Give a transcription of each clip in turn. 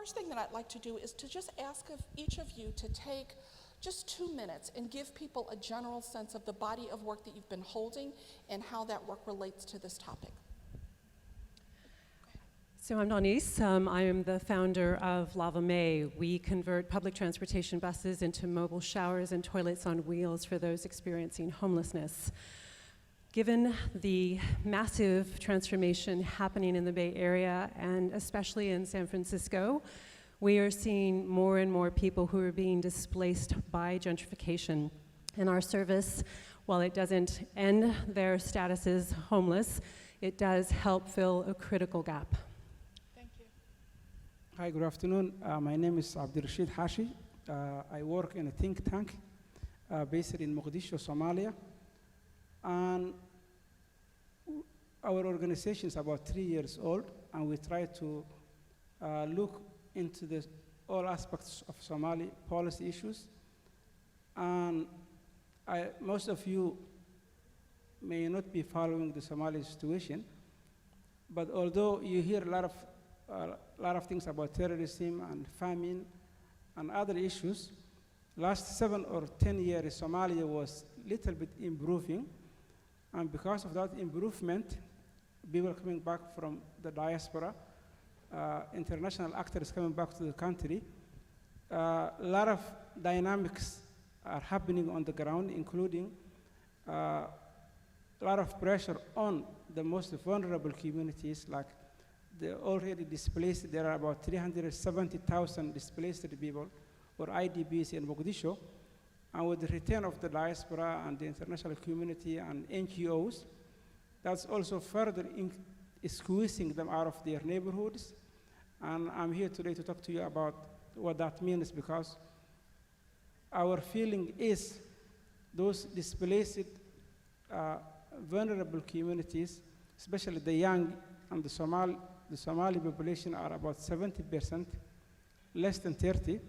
first thing that I'd like to do is to just ask of each of you to take just 2 minutes and give people a general sense of the body of work that you've been holding and how that work relates to this topic. So I'm Denise. I am the founder of Lava May. We convert public transportation buses into mobile showers and toilets on wheels for those experiencing homelessness. Given the massive transformation happening in the Bay Area, and especially in San Francisco, we are seeing more and more people who are being displaced by gentrification. And our service, while it doesn't end their status as homeless, it does help fill a critical gap. Thank you. Hi, good afternoon. My name is Abdul Rashid Haji. I work in a think tank based in Mogadishu, Somalia. And our organization is about 3 years old, and we try to look into all aspects of Somali policy issues. And most of you may not be following the Somali situation, but although you hear a lot of things about terrorism and famine and other issues, last 7 or 10 years, Somalia was little bit improving. And because of that improvement, people coming back from the diaspora, international actors coming back to the country, a lot of dynamics are happening on the ground, including a lot of pressure on the most vulnerable communities, like the already displaced. There are about 370,000 displaced people, or IDPs in Mogadishu. And with the return of the diaspora and the international community and NGOs, that's also further squeezing them out of their neighborhoods. And I'm here today to talk to you about what that means, because our feeling is those displaced, vulnerable communities, especially the young and the Somali population are about 70%, less than 30,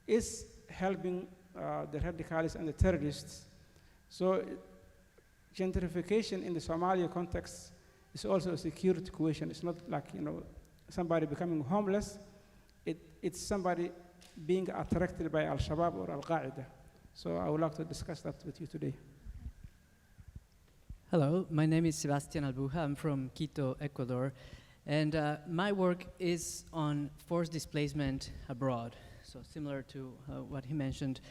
is helping the radicals and the terrorists. So gentrification in the Somalia context is also a security question. It's not like, somebody becoming homeless. It's somebody being attracted by Al-Shabaab or Al-Qaeda. So I would like to discuss that with you today. Hello, my name is Sebastian Abu Hamed. I'm from Quito, Ecuador. And my work is on forced displacement abroad. So similar to what he mentioned,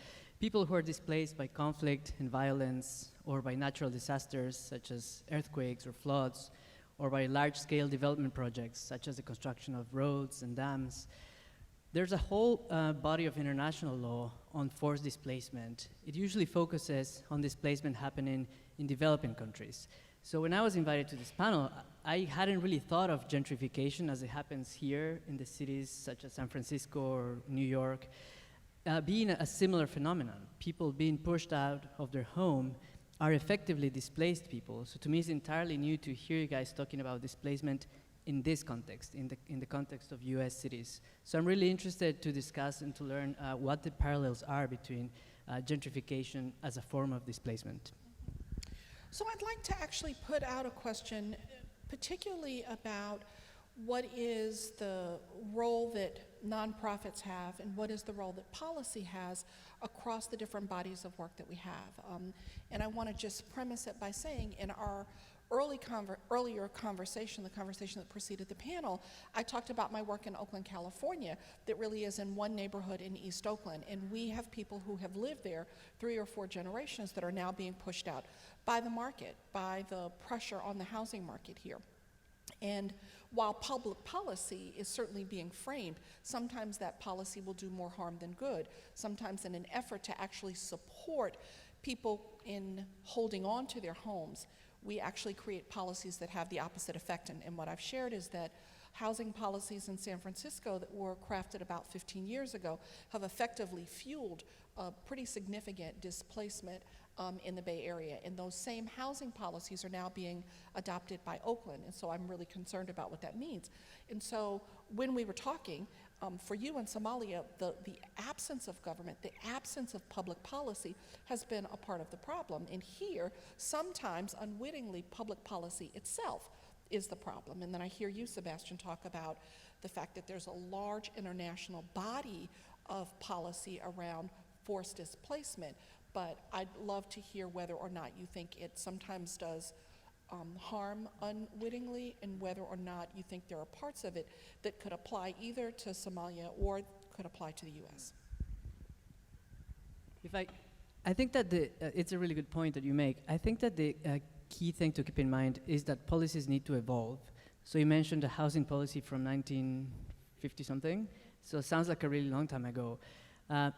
people who are displaced by conflict and violence, or by natural disasters such as earthquakes or floods, or by large-scale development projects such as the construction of roads and dams. There's a whole body of international law on forced displacement. It usually focuses on displacement happening in developing countries. So when I was invited to this panel, I hadn't really thought of gentrification as it happens here in the cities such as San Francisco or New York, being a similar phenomenon. People being pushed out of their home are effectively displaced people. So to me, it's entirely new to hear you guys talking about displacement in this context, in the context of US cities. So I'm really interested to discuss and to learn what the parallels are between gentrification as a form of displacement. So I'd like to actually put out a question, particularly about what is the role that nonprofits have and what is the role that policy has across the different bodies of work that we have. And I want to just premise it by saying in our earlier conversation, the conversation that preceded the panel, I talked about my work in Oakland, California, that really is in one neighborhood in East Oakland. And we have people who have lived there 3 or 4 generations that are now being pushed out by the market, by the pressure on the housing market here. And while public policy is certainly being framed, sometimes that policy will do more harm than good. Sometimes in an effort to actually support people in holding on to their homes, we actually create policies that have the opposite effect. And what I've shared is that housing policies in San Francisco that were crafted about 15 years ago have effectively fueled a pretty significant displacement in the Bay Area. And those same housing policies are now being adopted by Oakland. And so I'm really concerned about what that means. And so when we were talking, for you in Somalia, the absence of government, the absence of public policy has been a part of the problem. And here, sometimes unwittingly, public policy itself is the problem. And then I hear you, Sebastian, talk about the fact that there's a large international body of policy around forced displacement, but I'd love to hear whether or not you think it sometimes does harm unwittingly, and whether or not you think there are parts of it that could apply either to Somalia or could apply to the US. I think that it's a really good point that you make. I think that the key thing to keep in mind is that policies need to evolve. So you mentioned the housing policy from 1950 something, so it sounds like a really long time ago.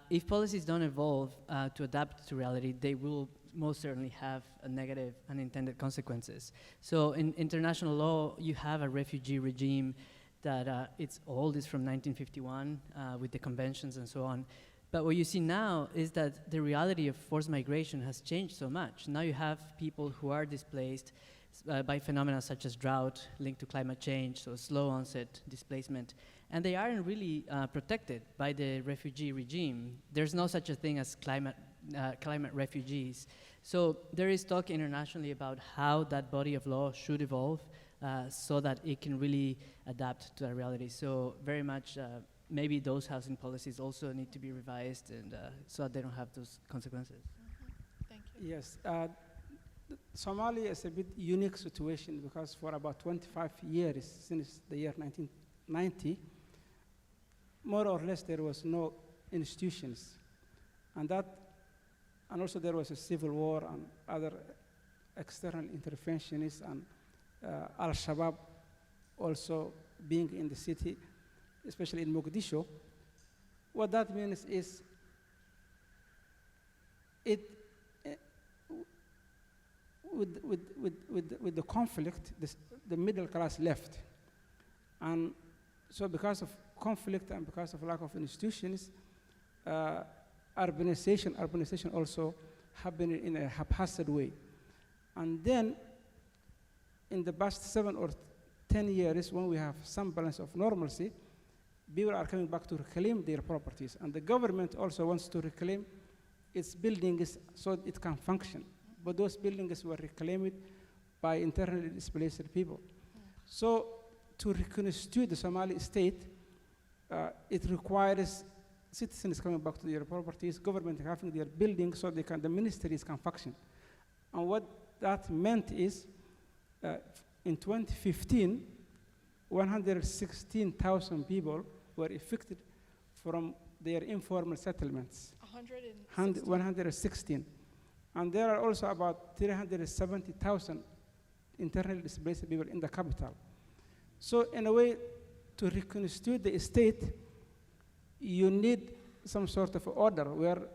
If policies don't evolve to adapt to reality, they will most certainly have a negative unintended consequences. So in international law, you have a refugee regime that it's old, it's from 1951 with the conventions and so on. But what you see now is that the reality of forced migration has changed so much. Now you have people who are displaced by phenomena such as drought linked to climate change, so slow onset displacement, and they aren't really protected by the refugee regime. There's no such a thing as climate refugees. So there is talk internationally about how that body of law should evolve so that it can really adapt to that reality. So very much maybe those housing policies also need to be revised, and so that they don't have those consequences. Thank you. Yes. Somalia is a bit unique situation because for about 25 years, since the year 1990, more or less there was no institutions. And also there was a civil war and other external interventions, and Al-Shabaab also being in the city, especially in Mogadishu. What that means is with the conflict, the middle class left. And so because of conflict and because of lack of institutions, urbanization also happened in a haphazard way. And then in the past 7 or 10 years, when we have some balance of normalcy, people are coming back to reclaim their properties. And the government also wants to reclaim its buildings so it can function. But those buildings were reclaimed by internally displaced people. So to reconstitute the Somali state, it requires citizens coming back to their properties, government having their buildings so the ministries can function. And what that meant is, in 2015, 116,000 people were evicted from their informal settlements. 116. And there are also about 370,000 internally displaced people in the capital. So in a way, to reconstitute the state, you need some sort of order where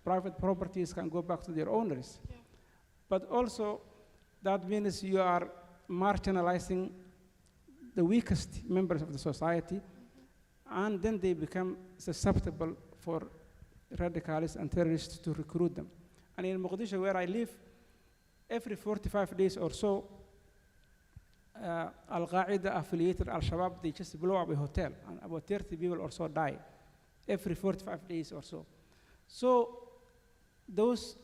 private properties can go back to their owners. Yeah. But also, that means you are marginalizing the weakest members of the society, and then they become susceptible for radicalists and terrorists to recruit them. And in Mogadishu, where I live, every 45 days or so, Al-Qaeda affiliated Al-Shabaab, they just blow up a hotel, and about 30 people or so die every 45 days or so. So those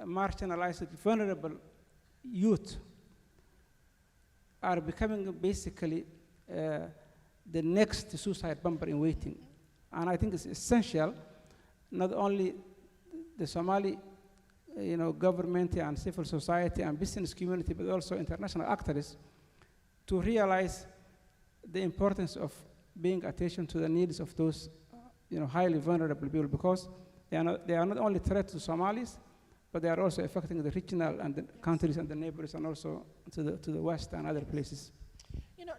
marginalized, vulnerable youth are becoming basically the next suicide bomber in waiting. And I think it's essential, not only the Somali government and civil society and business community, but also international actors, to realize the importance of paying attention to the needs of those highly vulnerable people, because they are not only a threat to Somalis, but they are also affecting the regional and the countries and the neighbors, and also to the west and other places.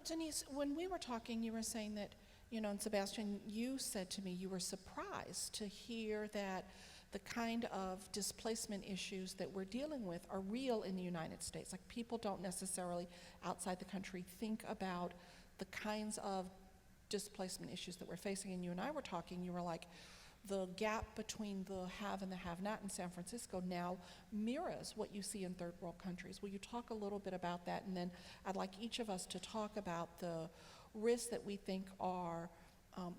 Denise, when we were talking, you were saying that, and Sebastian, you said to me you were surprised to hear that the kind of displacement issues that we're dealing with are real in the United States. Like, people don't necessarily outside the country think about the kinds of displacement issues that we're facing. And you and I were talking, you were like, the gap between the have and the have-not in San Francisco now mirrors what you see in third world countries. Will you talk a little bit about that? And then I'd like each of us to talk about the risks that we think are,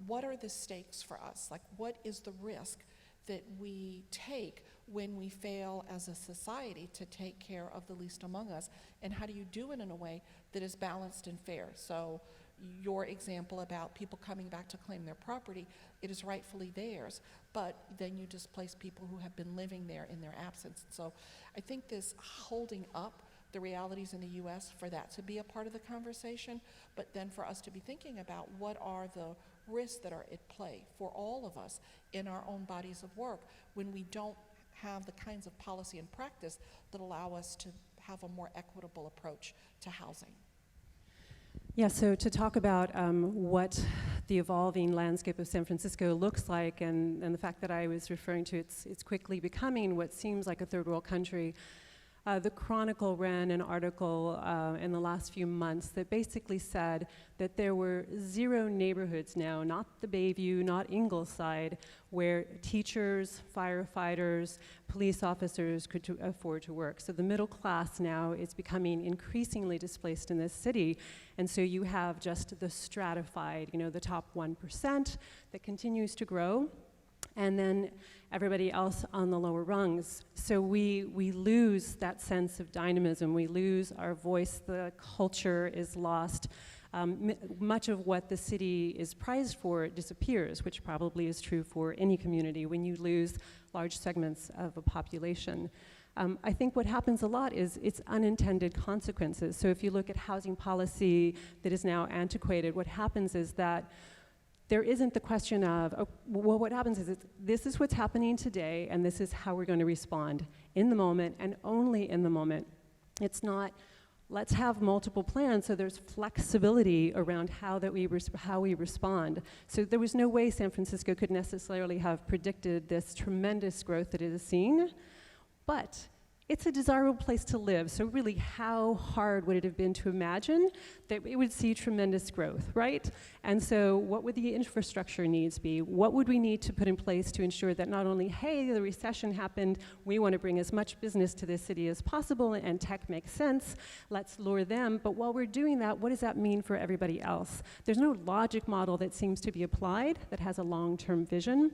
what are the stakes for us? Like, what is the risk that we take when we fail as a society to take care of the least among us, and how do you do it in a way that is balanced and fair? So your example about people coming back to claim their property, it is rightfully theirs, but then you displace people who have been living there in their absence. So I think this holding up the realities in the US, for that to be a part of the conversation, but then for us to be thinking about what are the risks that are at play for all of us in our own bodies of work when we don't have the kinds of policy and practice that allow us to have a more equitable approach to housing. Yeah, so to talk about what the evolving landscape of San Francisco looks like, and the fact that I was referring to it's quickly becoming what seems like a third world country. The Chronicle ran an article in the last few months that basically said that there were 0 neighborhoods now, not the Bayview, not Ingleside, where teachers, firefighters, police officers could afford to work. So the middle class now is becoming increasingly displaced in this city. And so you have just the stratified, the top 1% that continues to grow, and then everybody else on the lower rungs. So we lose that sense of dynamism, we lose our voice, the culture is lost. Much of what the city is prized for disappears, which probably is true for any community when you lose large segments of a population. I think what happens a lot is it's unintended consequences. So if you look at housing policy that is now antiquated, what happens is that there isn't the question of, what happens is this is what's happening today, and this is how we're going to respond in the moment, and only in the moment. It's not, let's have multiple plans so there's flexibility around how we respond. So there was no way San Francisco could necessarily have predicted this tremendous growth that it has seen, but it's a desirable place to live. So really, how hard would it have been to imagine that it would see tremendous growth, right? And so what would the infrastructure needs be? What would we need to put in place to ensure that not only, hey, the recession happened, we want to bring as much business to this city as possible, and tech makes sense, let's lure them, but while we're doing that, what does that mean for everybody else? There's no logic model that seems to be applied that has a long-term vision.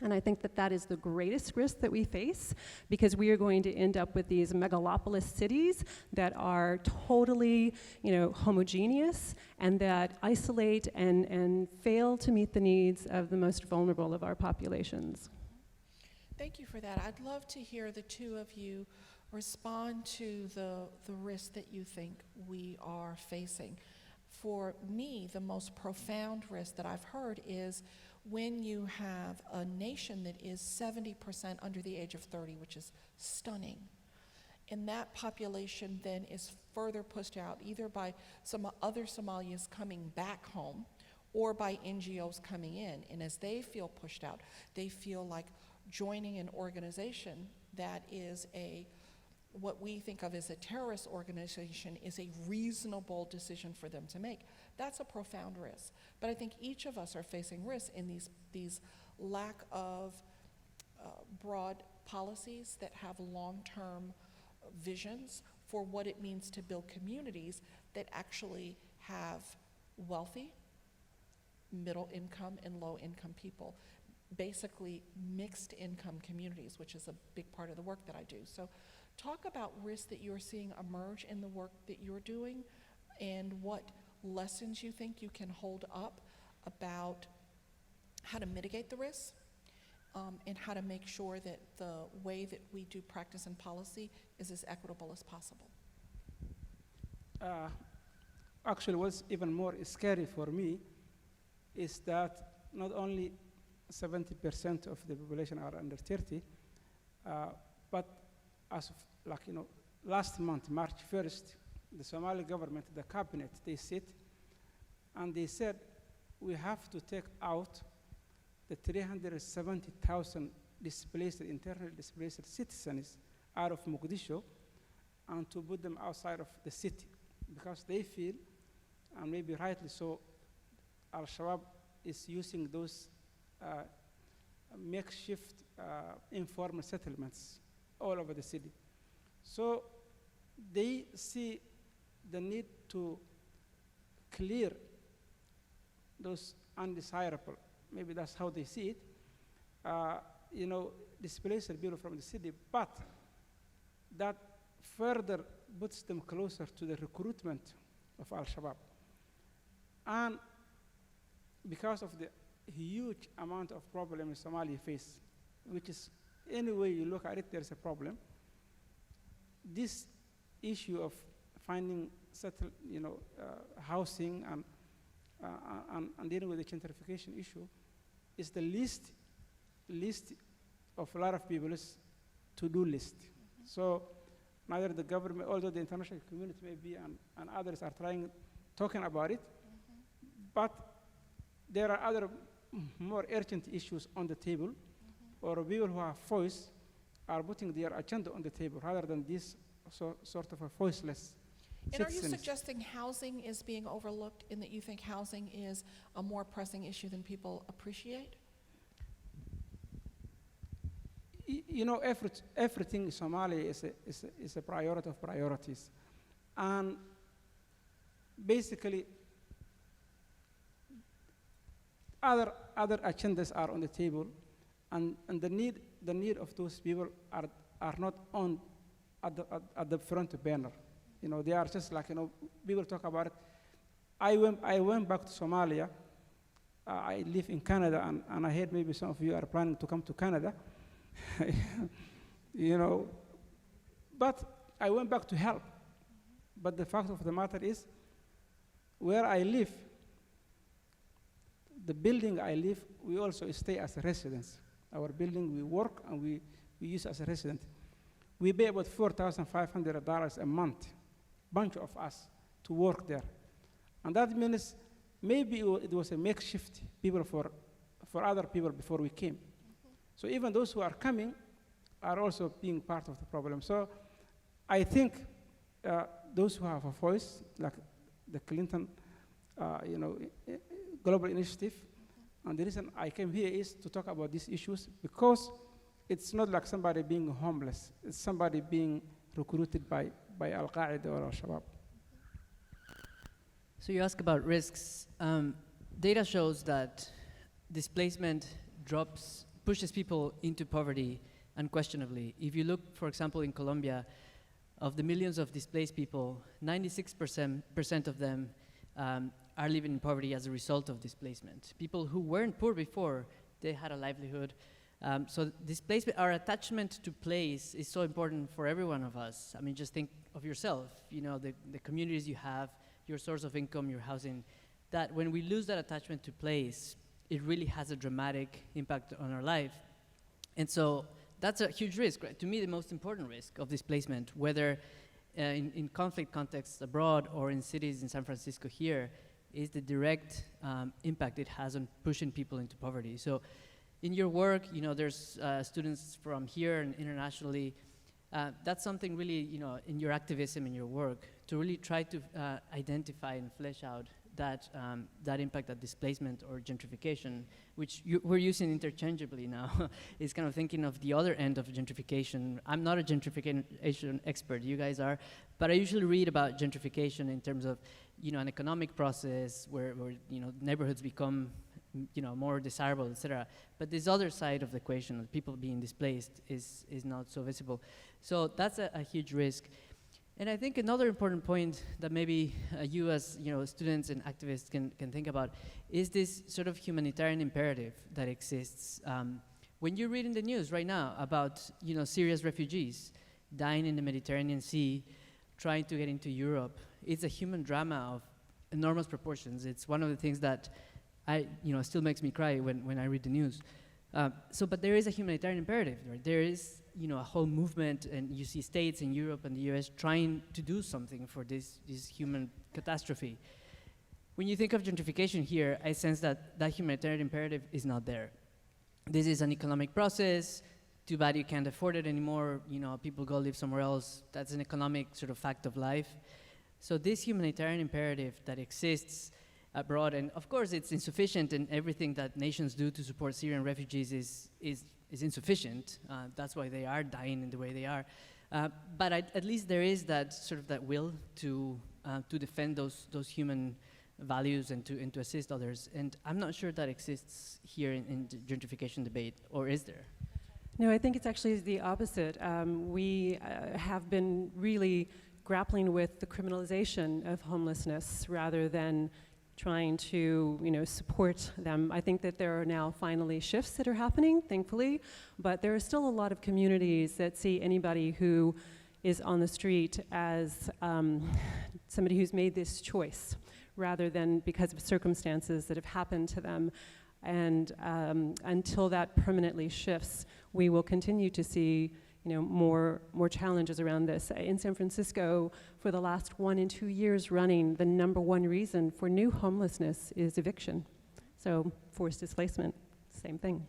And I think that is the greatest risk that we face, because we are going to end up with these megalopolis cities that are totally, homogeneous, and that isolate and fail to meet the needs of the most vulnerable of our populations. Thank you for that. I'd love to hear the two of you respond to the risk that you think we are facing. For me, the most profound risk that I've heard is when you have a nation that is 70% under the age of 30, which is stunning, and that population then is further pushed out either by some other Somalians coming back home or by NGOs coming in. And as they feel pushed out, they feel like joining an organization that is what we think of as a terrorist organization is a reasonable decision for them to make. That's a profound risk. But I think each of us are facing risks in these lack of broad policies that have long-term visions for what it means to build communities that actually have wealthy, middle income, and low income people. Basically mixed income communities, which is a big part of the work that I do. So talk about risks that you're seeing emerge in the work that you're doing, and what lessons you think you can hold up about how to mitigate the risks, and how to make sure that the way that we do practice and policy is as equitable as possible. Actually, what's even more scary for me is that not only 70% of the population are under 30, but as of last month, March 1st, the Somali government, the cabinet, they sit and they said, we have to take out the 370,000 internally displaced citizens out of Mogadishu and to put them outside of the city, because they feel, and maybe rightly so, Al-Shabaab is using those makeshift informal settlements all over the city. So they see the need to clear those undesirable, maybe that's how they see it, displace the people from the city, but that further puts them closer to the recruitment of Al-Shabaab. And because of the huge amount of problems Somalia face, which is, any way you look at it, there's a problem. This issue of finding housing and dealing with the gentrification issue is the least of a lot of people's to-do list. So neither the government, although the international community maybe and others are talking about it, but there are other more urgent issues on the table, or people who have voice are putting their agenda on the table rather than this sort of a voiceless And are you citizens. suggesting housing is being overlooked in that you think housing is a more pressing issue than people appreciate? Everything in Somalia is a priority of priorities. And basically, other agendas are on the table, and the need of those people are not on at the front burner. They are just like, people talk about it. I went back to Somalia. I live in Canada, and I heard maybe some of you are planning to come to Canada. But I went back to help. But the fact of the matter is, where I live, the building I live, we also stay as a residence. Our building we work and we use as a resident. We pay about $4,500 a month, bunch of us, to work there. And that means maybe it was a makeshift people for other people before we came. So even those who are coming are also being part of the problem. So I think those who have a voice, like the Clinton, Global Initiative, and the reason I came here is to talk about these issues because it's not like somebody being homeless. It's somebody being recruited by Al-Qaeda or Al-Shabaab. So you ask about risks. Data shows that displacement pushes people into poverty unquestionably. If you look, for example, in Colombia, of the millions of displaced people, 96% of them are living in poverty as a result of displacement. People who weren't poor before, they had a livelihood. So displacement, our attachment to place is so important for every one of us. I mean, just think of yourself, the communities you have, your source of income, your housing, that when we lose that attachment to place, it really has a dramatic impact on our life. And so that's a huge risk, right? To me, the most important risk of displacement, whether in conflict contexts abroad or in cities in San Francisco here, is the direct impact it has on pushing people into poverty. So in your work, there's students from here and internationally. That's something really, in your activism, in your work, to really try to identify and flesh out that impact, that displacement or gentrification, which we're using interchangeably now. It's kind of thinking of the other end of gentrification. I'm not a gentrification expert, you guys are, but I usually read about gentrification in terms of, an economic process where neighborhoods become, more desirable, etc. But this other side of the equation of people being displaced is not so visible. So that's a huge risk. And I think another important point that maybe you as students and activists can think about is this sort of humanitarian imperative that exists. When you read in the news right now about Syria's refugees dying in the Mediterranean Sea, trying to get into Europe, it's a human drama of enormous proportions. It's one of the things that still makes me cry when I read the news. But there is a humanitarian imperative, right? There is a whole movement, and you see states in Europe and the US trying to do something for this human catastrophe. When you think of gentrification here, I sense that humanitarian imperative is not there. This is an economic process. Too bad you can't afford it anymore. People go live somewhere else. That's an economic sort of fact of life. So this humanitarian imperative that exists abroad, and of course it's insufficient, and everything that nations do to support Syrian refugees is insufficient. That's why they are dying in the way they are. But at least there is that will to defend those human values and to assist others. And I'm not sure that exists here in the gentrification debate, or is there? No, I think it's actually the opposite. We have been really grappling with the criminalization of homelessness rather than trying to, support them. I think that there are now finally shifts that are happening, thankfully, but there are still a lot of communities that see anybody who is on the street as somebody who's made this choice rather than because of circumstances that have happened to them. And until that permanently shifts, we will continue to see more challenges around this. In San Francisco, for the last 1 and 2 years running, the #1 reason for new homelessness is eviction. So forced displacement, same thing.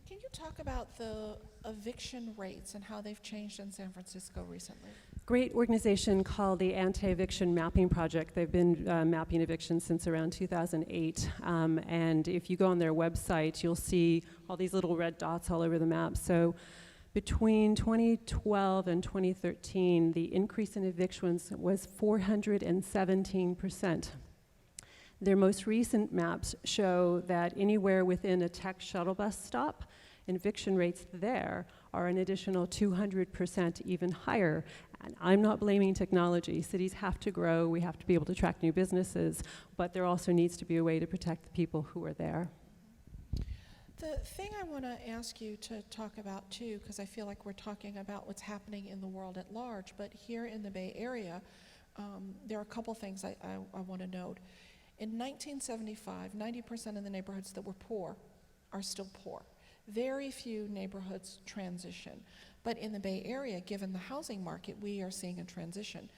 Can you talk about the eviction rates and how they've changed in San Francisco recently? Great organization called the Anti-Eviction Mapping Project. They've been mapping evictions since around 2008. And if you go on their website, you'll see all these little red dots all over the map. So between 2012 and 2013, the increase in evictions was 417%. Their most recent maps show that anywhere within a tech shuttle bus stop, eviction rates there are an additional 200% even higher. And I'm not blaming technology. Cities have to grow, we have to be able to attract new businesses, but there also needs to be a way to protect the people who are there. The thing I want to ask you to talk about too, because I feel like we're talking about what's happening in the world at large, but here in the Bay Area, there are a couple things I want to note. In 1975, 90% of the neighborhoods that were poor are still poor. Very few neighborhoods transition. But in the Bay Area, given the housing market, we are seeing a transition.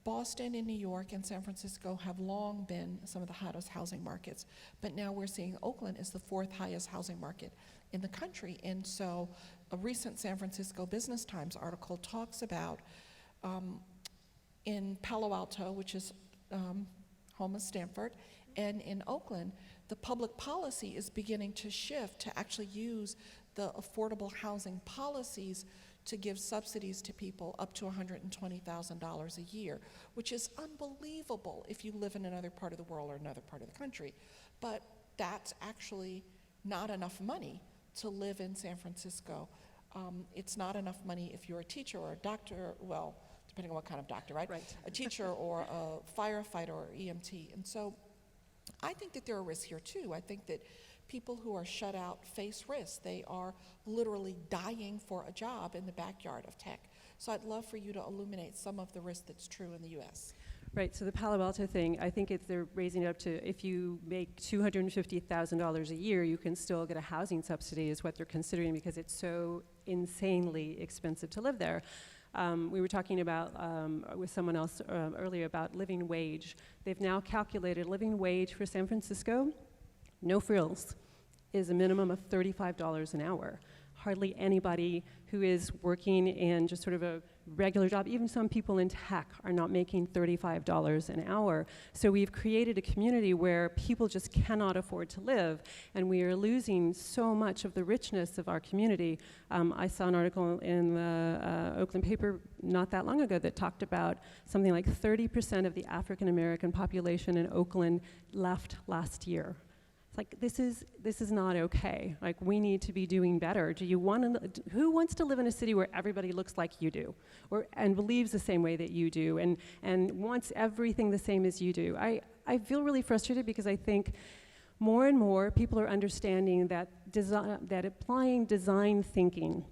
Boston and New York and San Francisco have long been some of the hottest housing markets, but now we're seeing Oakland is the 4th highest housing market in the country. And so a recent San Francisco Business Times article talks about in Palo Alto, which is home of Stanford, and in Oakland, the public policy is beginning to shift to actually use the affordable housing policies to give subsidies to people up to $120,000 a year, which is unbelievable if you live in another part of the world or another part of the country. But that's actually not enough money to live in San Francisco. It's not enough money if you're a teacher or a doctor, well, depending on what kind of doctor, right? Right. A teacher or a firefighter or EMT. And so I think that there are risks here too. I think that people who are shut out face risks. They are literally dying for a job in the backyard of tech. So I'd love for you to illuminate some of the risk that's true in the US. Right, so the Palo Alto thing, I think they're raising it up to, if you make $250,000 a year, you can still get a housing subsidy is what they're considering because it's so insanely expensive to live there. We were talking about with someone else earlier about living wage. They've now calculated living wage for San Francisco, no frills, is a minimum of $35 an hour. Hardly anybody who is working in just sort of a regular job, even some people in tech are not making $35 an hour. So we've created a community where people just cannot afford to live, and we are losing so much of the richness of our community. I saw an article in the Oakland paper not that long ago that talked about something like 30% of the African American population in Oakland left last year. Like, this is not okay. Like, we need to be doing better. Who wants to live in a city where everybody looks like you do, and believes the same way that you do, and wants everything the same as you do? I feel really frustrated because I think more and more people are understanding that applying design thinking,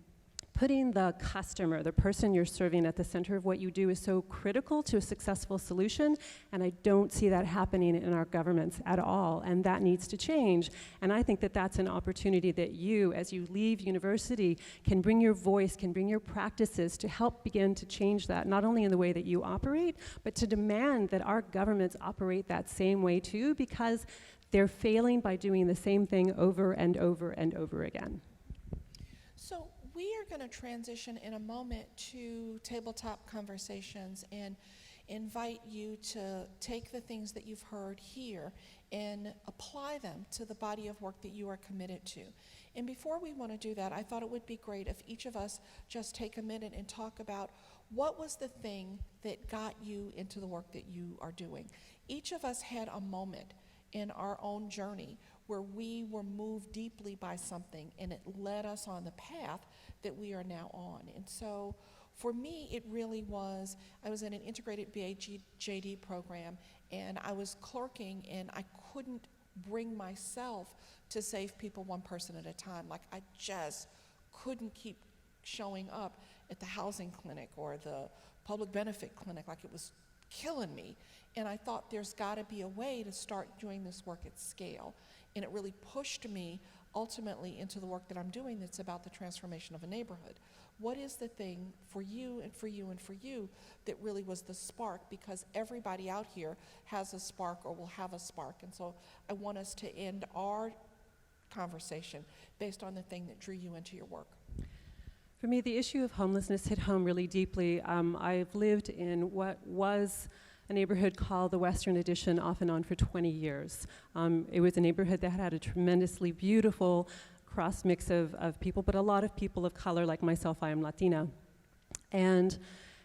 putting the customer, the person you're serving at the center of what you do is so critical to a successful solution, and I don't see that happening in our governments at all, and that needs to change. And I think that that's an opportunity that you, as you leave university, can bring your voice, can bring your practices to help begin to change that, not only in the way that you operate, but to demand that our governments operate that same way too, because they're failing by doing the same thing over and over and over again. So we are going to transition in a moment to Tabletop Conversations and invite you to take the things that you've heard here and apply them to the body of work that you are committed to. And before we want to do that, I thought it would be great if each of us just take a minute and talk about what was the thing that got you into the work that you are doing. Each of us had a moment in our own journey where we were moved deeply by something and it led us on the path that we are now on. And so for me, it really was, I was in an integrated BA/JD program and I was clerking and I couldn't bring myself to save people one person at a time. Like I just couldn't keep showing up at the housing clinic or the public benefit clinic, like it was killing me. And I thought there's gotta be a way to start doing this work at scale. And it really pushed me ultimately into the work that I'm doing that's about the transformation of a neighborhood. What is the thing for you and for you and for you that really was the spark? Because everybody out here has a spark or will have a spark. And so I want us to end our conversation based on the thing that drew you into your work. For me, the issue of homelessness hit home really deeply. I've lived in what was a neighborhood called the Western Addition off and on for 20 years. It was a neighborhood that had a tremendously beautiful cross mix of people, but a lot of people of color like myself. I am Latina. And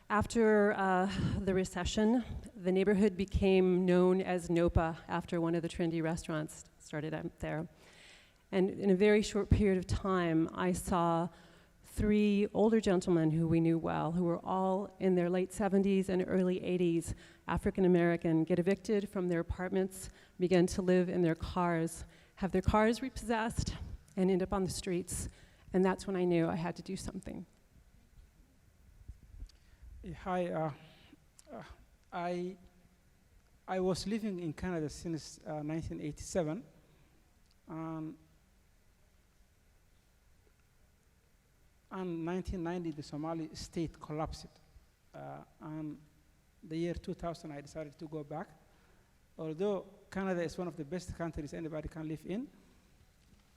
after the recession, the neighborhood became known as Nopa after one of the trendy restaurants started out there. And in a very short period of time, I saw 3 older gentlemen who we knew well, who were all in their late 70s and early 80s, African American, get evicted from their apartments, begin to live in their cars, have their cars repossessed, and end up on the streets. And that's when I knew I had to do something. Hi, I was living in Canada since 1987. And 1990, the Somali state collapsed. And the year 2000, I decided to go back. Although Canada is one of the best countries anybody can live in,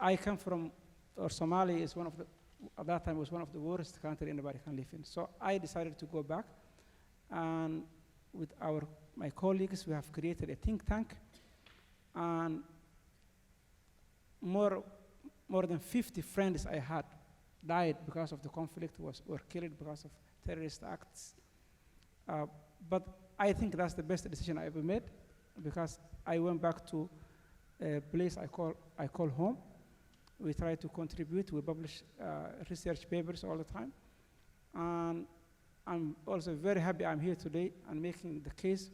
I come from, or Somalia is one of the, at that time was one of the worst countries anybody can live in. So I decided to go back, and with my colleagues, we have created a think tank, and more than 50 friends I had died because of the conflict, were killed because of terrorist acts. But I think that's the best decision I ever made, because I went back to a place I call home. We try to contribute, we publish research papers all the time. And I'm also very happy I'm here today and making the case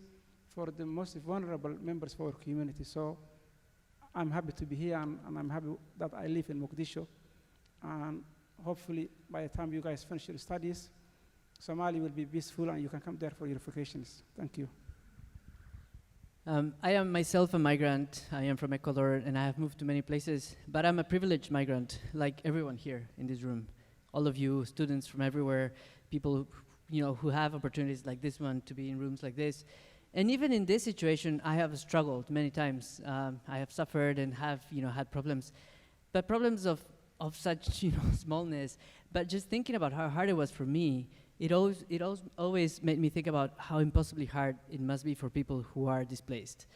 for the most vulnerable members of our community. So I'm happy to be here, and I'm happy that I live in Mogadishu. And hopefully, by the time you guys finish your studies, Somalia will be peaceful and you can come there for your vacations. Thank you. I am myself a migrant. I am from Ecuador and I have moved to many places, but I'm a privileged migrant, like everyone here in this room. All of you, students from everywhere, people who have opportunities like this one to be in rooms like this. And even in this situation, I have struggled many times. I have suffered and have had problems, but problems of such smallness. But just thinking about how hard it was for me, it always made me think about how impossibly hard it must be for people who are displaced.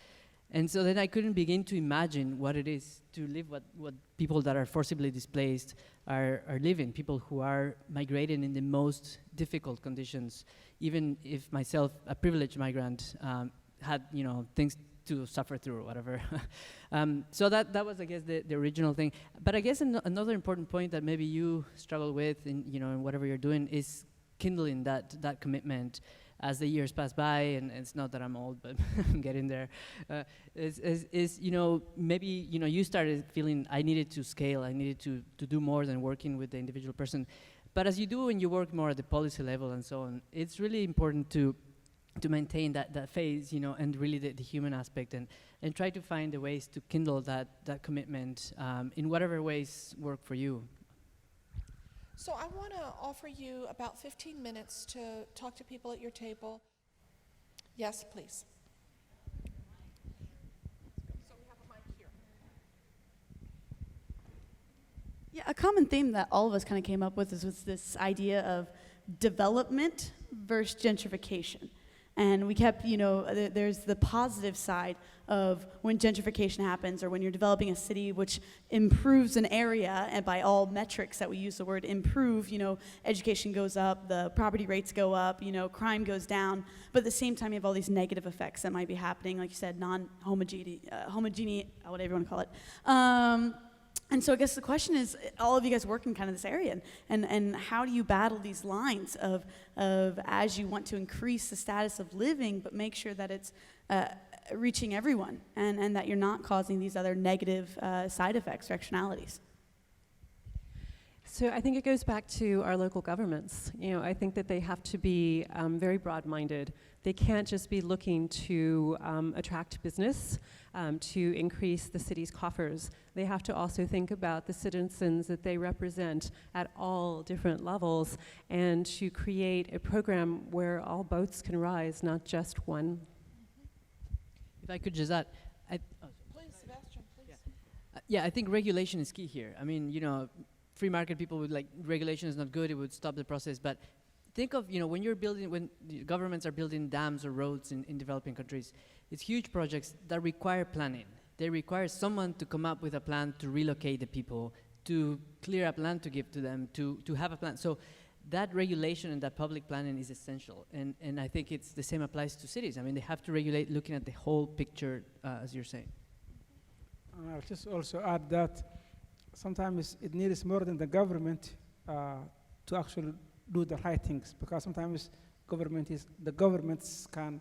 And so then I couldn't begin to imagine what it is to live what people that are forcibly displaced are living, people who are migrating in the most difficult conditions, even if myself, a privileged migrant, had things to suffer through or whatever. So that was, I guess, the original thing. But I guess another important point that maybe you struggle with in whatever you're doing is kindling that commitment as the years pass by, and it's not that I'm old, but I'm getting there, maybe you started feeling I needed to scale, I needed to do more than working with the individual person. But as you do when you work more at the policy level and so on, it's really important to maintain that phase, and really the human aspect, and try to find the ways to kindle that commitment in whatever ways work for you. So I want to offer you about 15 minutes to talk to people at your table. Yes, please. So we have a mic here. Yeah, a common theme that all of us kind of came up with was this idea of development versus gentrification. And we kept, there's the positive side of when gentrification happens or when you're developing a city which improves an area, and by all metrics that we use the word improve, education goes up, the property rates go up, crime goes down. But at the same time, you have all these negative effects that might be happening, like you said, homogeneous, whatever you want to call it. And so I guess the question is, all of you guys work in kind of this area, and how do you battle these lines of as you want to increase the status of living, but make sure that it's reaching everyone, and that you're not causing these other negative side effects or externalities? So I think it goes back to our local governments. I think that they have to be very broad-minded. They can't just be looking to attract business, to increase the city's coffers. They have to also think about the citizens that they represent at all different levels, and to create a program where all boats can rise, not just one. If I could just add, Please, Sebastian, please. yeah, I think regulation is key here. I mean, free market people would like, regulation is not good, it would stop the process, but think of, when the governments are building dams or roads in developing countries, it's huge projects that require planning. They require someone to come up with a plan to relocate the people, to clear up land to give to them, to have a plan. So that regulation and that public planning is essential. And I think it's the same applies to cities. I mean, they have to regulate looking at the whole picture, as you're saying. I'll just also add that sometimes it needs more than the government to actually do the right things, because sometimes the governments can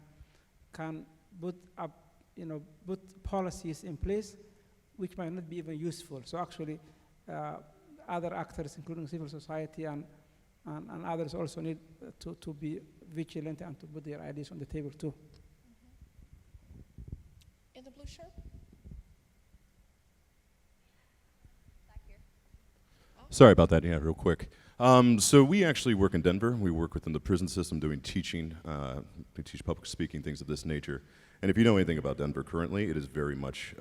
put up, put policies in place which might not be even useful. So actually, other actors, including civil society and others, also need to be vigilant and to put their ideas on the table too. In the blue shirt? Sorry about that, yeah, real quick. So we actually work in Denver. We work within the prison system doing teaching. We teach public speaking, things of this nature. And if you know anything about Denver currently, it is very much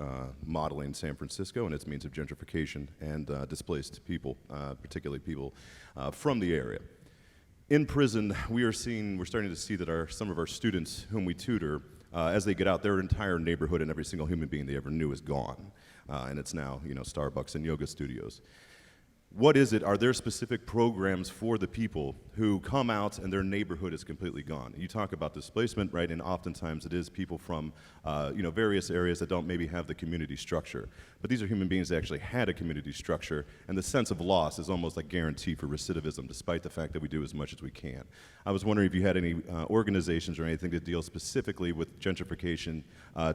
modeling San Francisco and its means of gentrification and displaced people, particularly people from the area. In prison, we're starting to see that some of our students whom we tutor, as they get out, their entire neighborhood and every single human being they ever knew is gone. And it's now, Starbucks and yoga studios. What is it? Are there specific programs for the people who come out and their neighborhood is completely gone? You talk about displacement, right? And oftentimes it is people from, various areas that don't maybe have the community structure. But these are human beings that actually had a community structure, and the sense of loss is almost like guarantee for recidivism, despite the fact that we do as much as we can. I was wondering if you had any organizations or anything that deal specifically with gentrification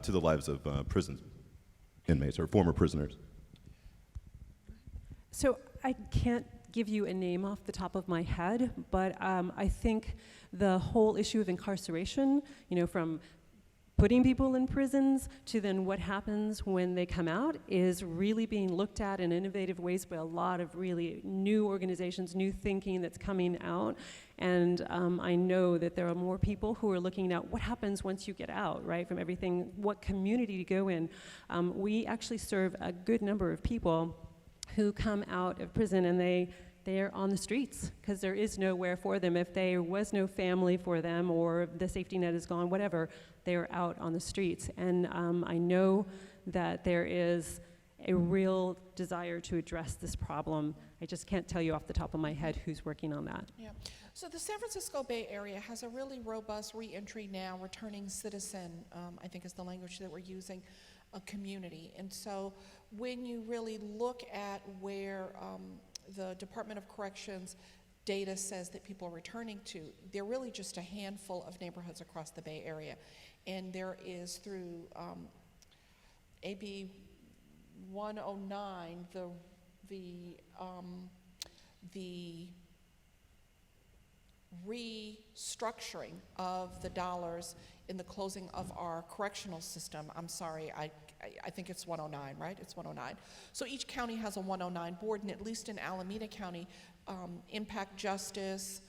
to the lives of prison inmates or former prisoners. So I can't give you a name off the top of my head, but I think the whole issue of incarceration, from putting people in prisons to then what happens when they come out, is really being looked at in innovative ways by a lot of really new organizations, new thinking that's coming out. And I know that there are more people who are looking at what happens once you get out, right, from everything, what community to go in. We actually serve a good number of people who come out of prison and they are on the streets because there is nowhere for them. If there was no family for them or the safety net is gone, whatever, they are out on the streets. And I know that there is a real desire to address this problem. I just can't tell you off the top of my head who's working on that. Yeah. So the San Francisco Bay Area has a really robust reentry now, returning citizen, I think is the language that we're using, a community. And so when you really look at where the Department of Corrections data says that people are returning to, they're really just a handful of neighborhoods across the Bay Area. And there is, through AB 109, the restructuring of the dollars in the closing of our correctional system. I'm sorry, I think it's 109, right? It's 109. So each county has a 109 board, and at least in Alameda County, Impact Justice,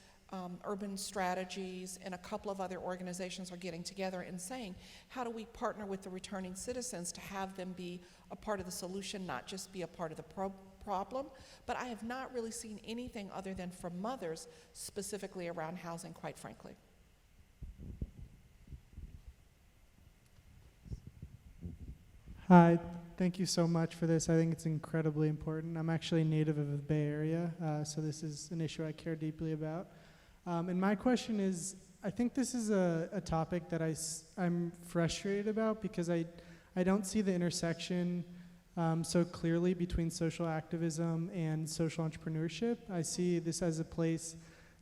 Urban Strategies, and a couple of other organizations are getting together and saying, how do we partner with the returning citizens to have them be a part of the solution, not just be a part of the problem? But I have not really seen anything other than from mothers specifically around housing, quite frankly. Hi, thank you so much for this. I think it's incredibly important. I'm actually a native of the Bay Area, so this is an issue I care deeply about. And my question is, I think this is a topic that I'm frustrated about because I don't see the intersection so clearly between social activism and social entrepreneurship. I see this as a place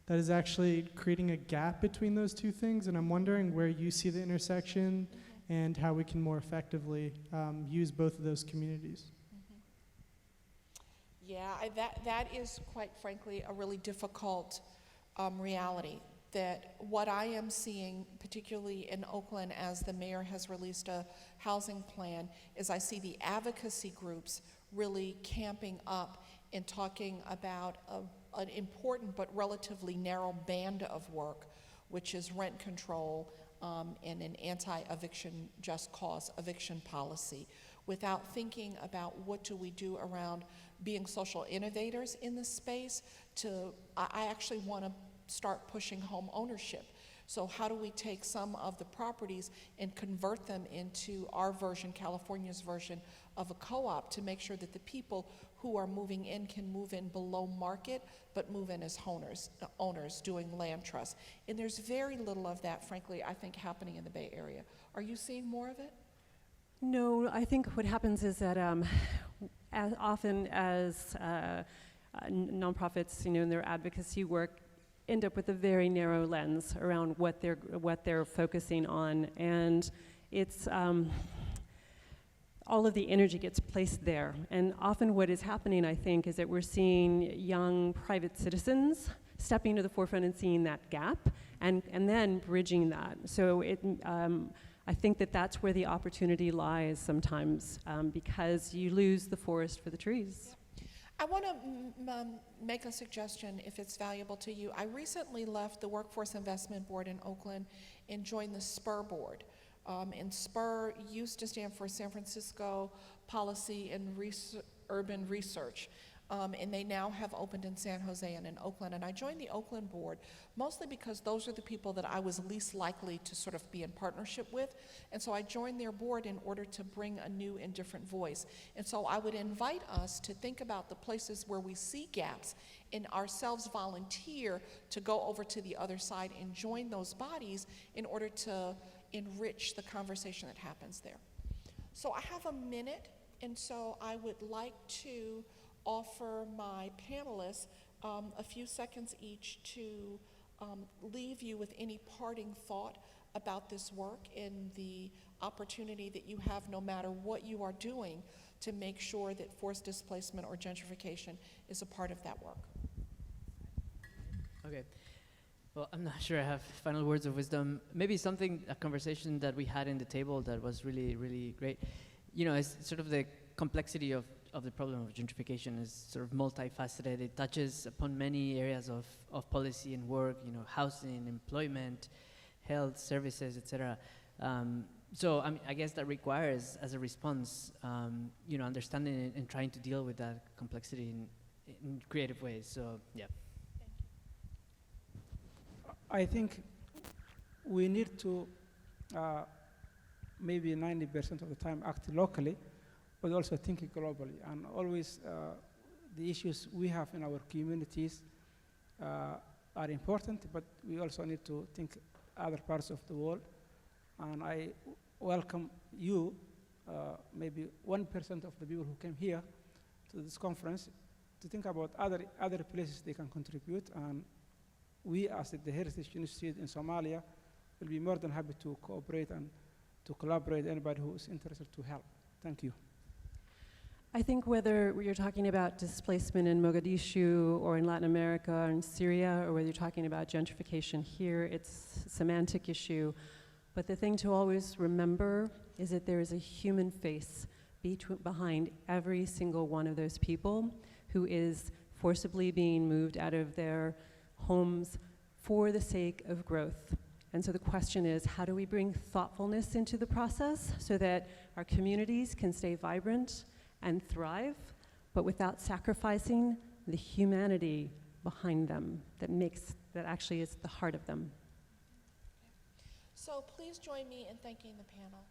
that is actually creating a gap between those two things, and I'm wondering where you see the intersection and how we can more effectively use both of those communities. Yeah, that is quite frankly a really difficult reality. That what I am seeing, particularly in Oakland, as the mayor has released a housing plan, is I see the advocacy groups really camping up and talking about an important but relatively narrow band of work, which is rent control and an anti-eviction just cause eviction policy, without thinking about what do we do around being social innovators in this space. I actually want to start pushing home ownership. So how do we take some of the properties and convert them into our version, California's version of a co-op, to make sure that the people who are moving in can move in below market, but move in as owners doing land trusts. And there's very little of that, frankly, I think, happening in the Bay Area. Are you seeing more of it? No, I think what happens is that as often as nonprofits, in their advocacy work, end up with a very narrow lens around what they're focusing on, and it's all of the energy gets placed there. And often what is happening, I think, is that we're seeing young private citizens stepping to the forefront and seeing that gap, and then bridging that. So I think that's where the opportunity lies sometimes, because you lose the forest for the trees. Yeah. I want to make a suggestion if it's valuable to you. I recently left the Workforce Investment Board in Oakland and joined the SPUR board. And SPUR used to stand for San Francisco Policy and Urban Research. And they now have opened in San Jose and in Oakland. And I joined the Oakland board mostly because those are the people that I was least likely to sort of be in partnership with. And so I joined their board in order to bring a new and different voice. And so I would invite us to think about the places where we see gaps and ourselves volunteer to go over to the other side and join those bodies in order to enrich the conversation that happens there. So I have a minute, and so I would like to offer my panelists a few seconds each to leave you with any parting thought about this work and the opportunity that you have, no matter what you are doing, to make sure that forced displacement or gentrification is a part of that work. Okay. Well, I'm not sure I have final words of wisdom. Maybe a conversation that we had in the table that was really, really great. It's sort of the complexity of the problem of gentrification is sort of multifaceted. It touches upon many areas of policy and work, housing, employment, health, services, etc. So I guess that requires, as a response, understanding and trying to deal with that complexity in creative ways. So, yeah. I think we need to maybe 90% of the time act locally, but also thinking globally. And always the issues we have in our communities are important, but we also need to think other parts of the world. And I welcome you, maybe 1% of the people who came here to this conference, to think about other places they can contribute. And we, as the Heritage Institute in Somalia, will be more than happy to cooperate and to collaborate anybody who is interested to help. Thank you. I think whether you're talking about displacement in Mogadishu or in Latin America or in Syria, or whether you're talking about gentrification here, it's a semantic issue. But the thing to always remember is that there is a human face behind every single one of those people who is forcibly being moved out of their homes for the sake of growth. And so the question is, how do we bring thoughtfulness into the process so that our communities can stay vibrant and thrive, but without sacrificing the humanity behind them that actually is the heart of them. So please join me in thanking the panel.